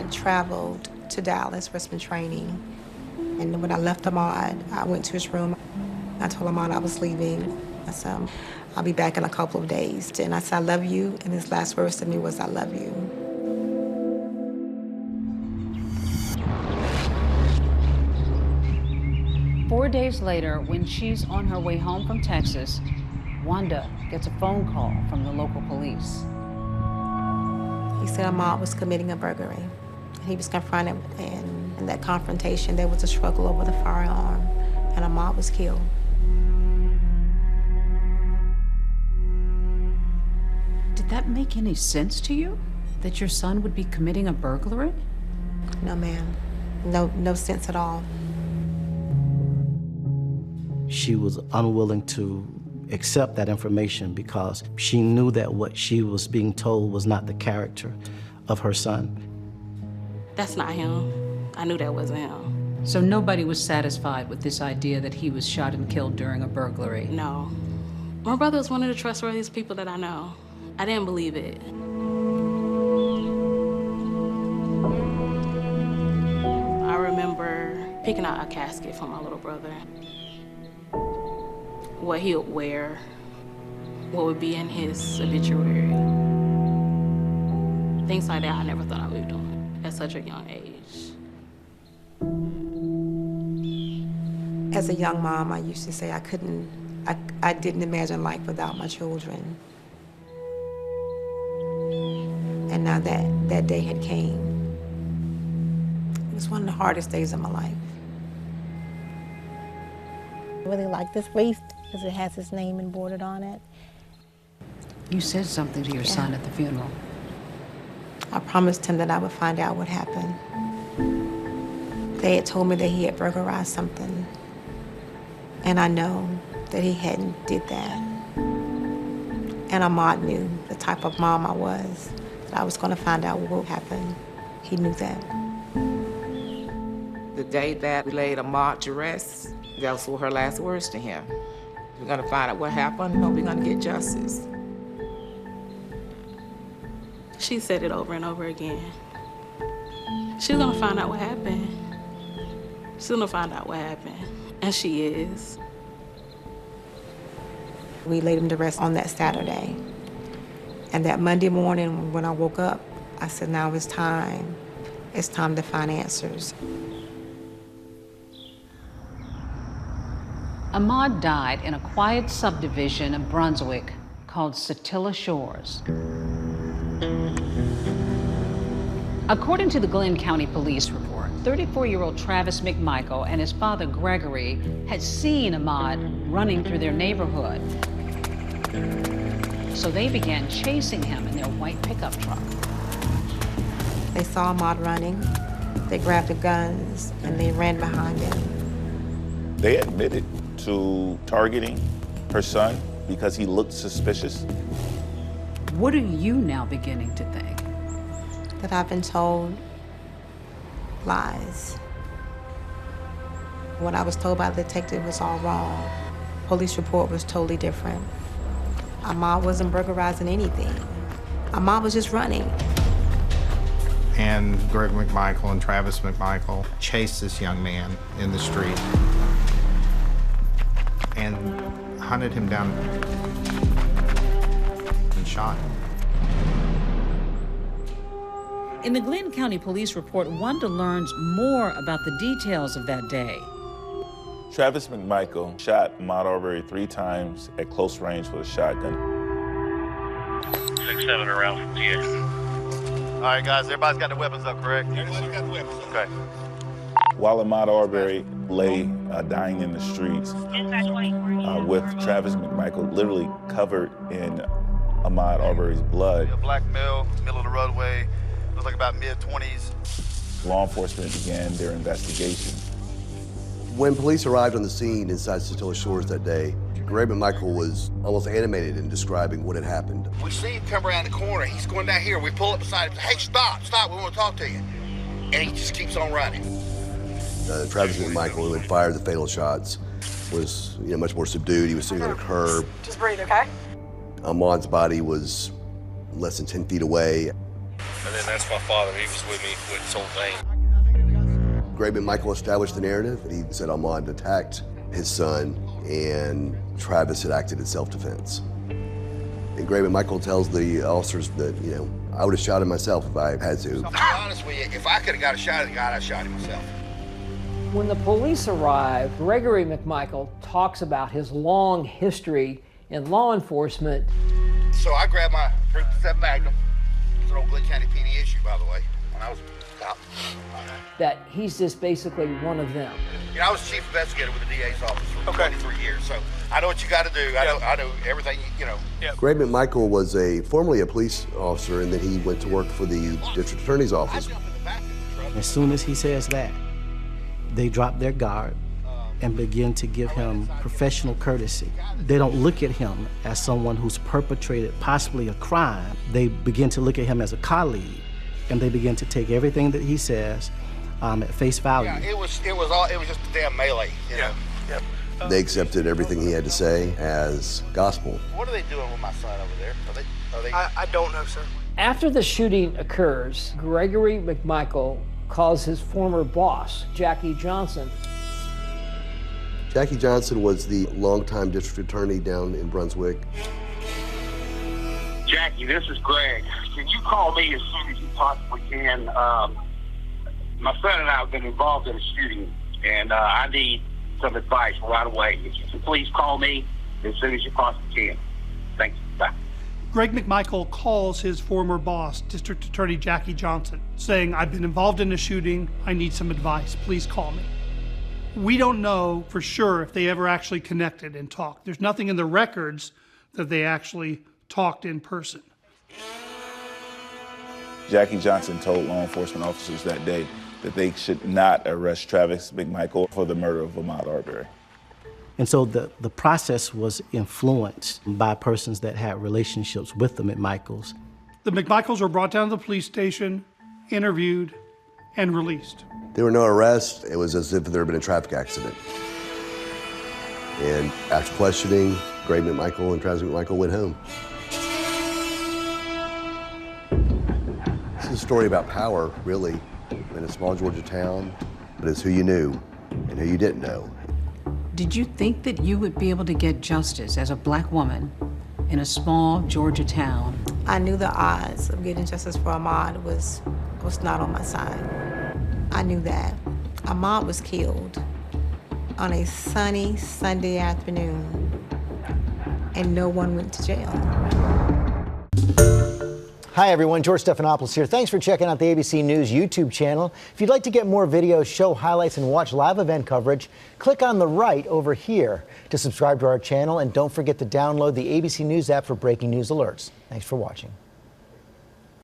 traveled to Dallas for some training. And when I left Ahmaud, I went to his room. I told Ahmaud I was leaving. I said, I'll be back in a couple of days. And I said, I love you. And his last words to me was, I love you. 4 days later, when she's on her way home from Texas, Wanda gets a phone call from the local police. He said Ahmaud was committing a burglary. He was confronted, and in that confrontation, there was a struggle over the firearm, and Ahmaud was killed. Did that make any sense to you? That your son would be committing a burglary? No, ma'am. No sense at all. She was unwilling to accept that information because she knew that what she was being told was not the character of her son. That's not him. I knew that wasn't him. So nobody was satisfied with this idea that he was shot and killed during a burglary? No. My brother was one of the trustworthiest people that I know. I didn't believe it. I remember picking out a casket for my little brother. What he would wear, what would be in his obituary. Things like that I never thought I would be doing at such a young age. As a young mom, I used to say I didn't imagine life without my children. And now that day had came. It was one of the hardest days of my life. I really like this wreath because it has his name embroidered on it. You said something to your son at the funeral. I promised him that I would find out what happened. They had told me that he had burglarized something. And I know that he hadn't did that. And Ahmaud knew the type of mom I was, that I was going to find out what happened. He knew that. The day that we laid Ahmaud to rest, those were her last words to him. We're gonna find out what happened, and we're gonna get justice. She said it over and over again. She's gonna find out what happened. She's gonna find out what happened, and she is. We laid him to rest on that Saturday. And that Monday morning when I woke up, I said, now it's time. It's time to find answers. Ahmaud died in a quiet subdivision of Brunswick called Satilla Shores. According to the Glenn County Police report, 34-year-old Travis McMichael and his father Gregory had seen Ahmaud running through their neighborhood. So they began chasing him in their white pickup truck. They saw Ahmaud running. They grabbed the guns and they ran behind him. They admitted to targeting her son because he looked suspicious. What are you now beginning to think? That I've been told lies. What I was told by the detective was all wrong. Police report was totally different. Ahmaud wasn't burglarizing anything. Ahmaud was just running. And Greg McMichael and Travis McMichael chased this young man in the street and hunted him down and shot him. In the Glenn County Police report, Wanda learns more about the details of that day. Travis McMichael shot Ahmaud Arbery 3 times at close range with a shotgun. 6-7 around from here. All right, guys, everybody's got their weapons up, correct? Everybody's got the weapons up. Okay. While Ahmaud Arbery lay dying in the streets with Travis McMichael literally covered in Ahmaud Arbery's blood. A black male, middle of the roadway, looks like about mid-20s. Law enforcement began their investigation. When police arrived on the scene inside Satilla Shores that day, Greg McMichael was almost animated in describing what had happened. We see him come around the corner. He's going down here. We pull up beside him. Hey, stop, we want to talk to you. And he just keeps on running. Travis McMichael, who had fired the fatal shots, was much more subdued. He was sitting on a curb. Just breathe, okay? Ahmaud's body was less than 10 feet away. And then that's my father. He was with me with this whole thing. Greg McMichael established the narrative. He said Ahmaud attacked his son and Travis had acted in self-defense. And Greg McMichael tells the officers that, you know, I would have shot him myself if I had to. I'll be honest with you, if I could have got a shot at the guy, I'd shot him myself. When the police arrived, Gregory McMichael talks about his long history in law enforcement. So I grabbed my .37 Magnum. It's an old Glenn County PD issue, by the way, when I was out. That he's just basically one of them. You know, I was chief investigator with the DA's office for 23 years, so I know what you got to do. I know everything, you know. Greg McMichael was formerly a police officer, and then he went to work for the district attorney's office. As soon as he says that, they drop their guard and begin to give him professional courtesy. They don't look at him as someone who's perpetrated possibly a crime. They begin to look at him as a colleague, and they begin to take everything that he says at face value. Yeah, it was just a damn melee, you know. They accepted everything he had to say as gospel. What are they doing with my son over there? Are they? I don't know, sir. After the shooting occurs, Gregory McMichael calls his former boss, Jackie Johnson. Jackie Johnson was the longtime district attorney down in Brunswick. Jackie, this is Greg. Can you call me as soon as you possibly can? My son and I have been involved in a shooting, and I need some advice right away. If you can please call me as soon as you possibly can. Thank you. Bye. Greg McMichael calls his former boss, District Attorney Jackie Johnson, saying, I've been involved in a shooting. I need some advice. Please call me. We don't know for sure if they ever actually connected and talked. There's nothing in the records that they actually talked in person. Jackie Johnson told law enforcement officers that day that they should not arrest Travis McMichael for the murder of Ahmaud Arbery. And so the process was influenced by persons that had relationships with the McMichaels. The McMichaels were brought down to the police station, interviewed, and released. There were no arrests. It was as if there had been a traffic accident. And after questioning, Greg McMichael and Travis McMichael went home. This is a story about power, really, in a small Georgia town, but it's who you knew and who you didn't know. Did you think that you would be able to get justice as a black woman in a small Georgia town? I knew the odds of getting justice for Ahmaud was not on my side. I knew that. Ahmaud was killed on a sunny Sunday afternoon, and no one went to jail. Hi everyone, George Stephanopoulos here. Thanks for checking out the ABC News YouTube channel. If you'd like to get more videos, show highlights, and watch live event coverage, click on the right over here to subscribe to our channel, and don't forget to download the ABC News app for breaking news alerts. Thanks for watching.